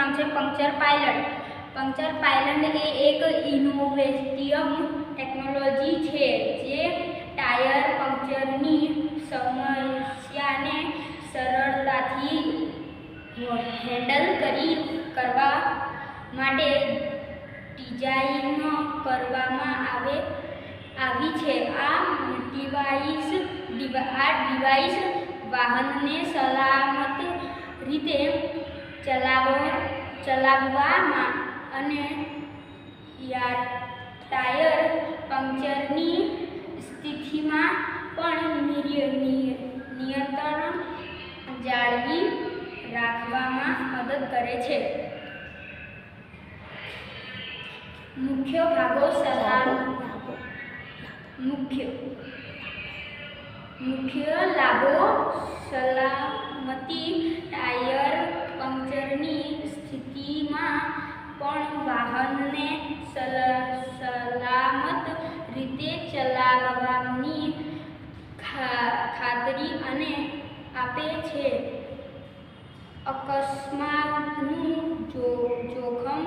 નામ છે puncture pilot. Puncture pilot એ એક ઇનોવેટિવ ટેકનોલોજી છે જે ટાયર પંક્ચરની સમસ્યાને સરળતાથી હેન્ડલ કરવા માટે ડિઝાઇન કરવામાં આવી છે. આ ડિવાઇસ વાહનને સલામત રીતે ચલાવવામાં અને ટાયર પંક્ચરની સ્થિતિમાં પણ નિયંત્રણ જાળવી રાખવામાં મદદ કરે છે. મુખ્ય ભાગો મુખ્ય લાભો સલામતી. ટાયર પંક્ચરની સ્થિતિમાં પણ વાહનને સલામત રીતે ચલાવવાની ખાતરી આપે છે. અકસ્માતનું જોખમ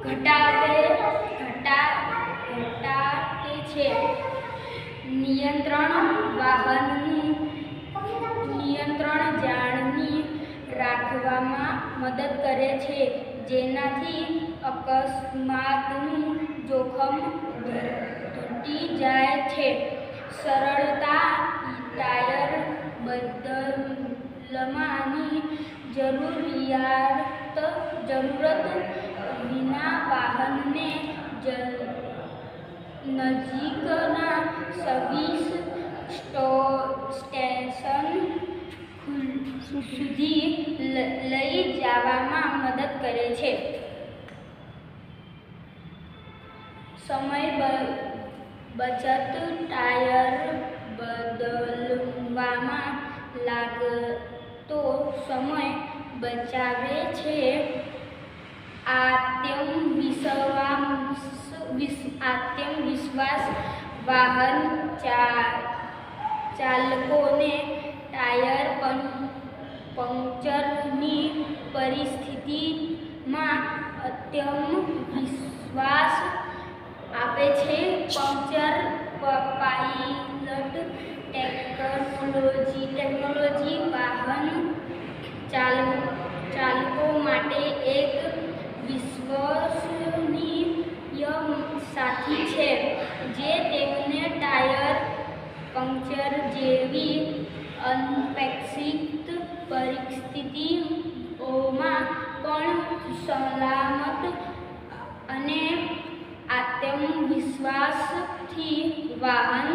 ઘટાડે છે. નિયંત્રણ વાહનનું નિયંત્રણ જાળવી રાખવામાં મદદ કરે છે, જેનાથી અકસ્માતનું જોખમ ઘટી જાય છે. સરળતા. ટાયર બદલવાની જરૂરત વિના વાહનને નજીકના સર્વિસ સ્ટેશન સુધી લઈ જવામાં મદદ કરે છે. સમય બચત. ટાયર બદલવામાં લાગતો સમય બચાવે છે. આત્મવિશ્વાસ. વાહન ચાલકોને ટાયર પંક્ચરની પરિસ્થિતિમાં આત્મવિશ્વાસ આપે છે. પંક્ચર પાયલટ ટેકનોલોજી વાહન ચાલકો માટે એક વિશ્વસનીય સાથી છે, જે તેમને ટાયર પંક્ચર જેવી અનપેક્ષિત પરિસ્થિતિઓમાં પણ સલામત અને આત્મવિશ્વાસથી વાહન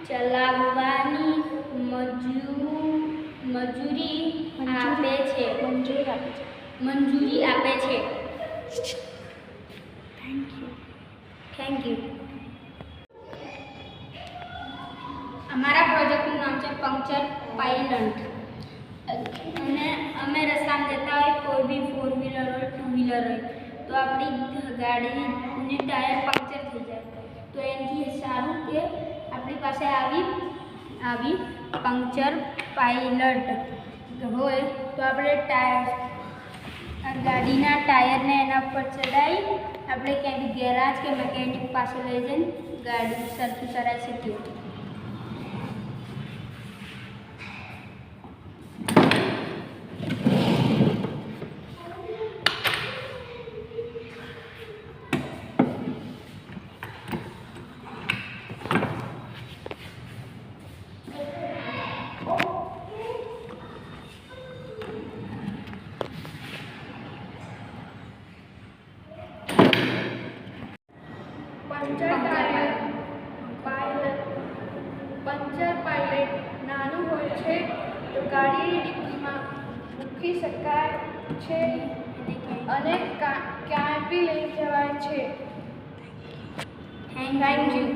ચલાવવાની મંજૂરી આપે છે. Thank you. અમારા પ્રોજેક્ટનું નામ છે પંક્ચર પાયલટ. અને અમે રસ્તામાં જતા હોય, કોઈ બી 4 વ્હીલર હોય, 2 વ્હીલર હોય, તો આપણી ગાડીને ટાયર પંક્ચર થઈ જાય, તો એનાથી સારું કે આપણી પાસે આવી પંક્ચર પાયલટ હોય તો આપણે ગાડીના ટાયરને એના પર ચડાવી આપણે ક્યાંય ગેરાજ કે મેકેનિક પાસે લઈ જઈને ગાડી સરખી કરાવી શકીએ. પંક્ચર પાયલટ નાનું હોય છે તો ગાડીની ડિક્કીમાં મૂકી શકાય છે અને ક્યાંય બી લઈ જવાય છે. Thank you.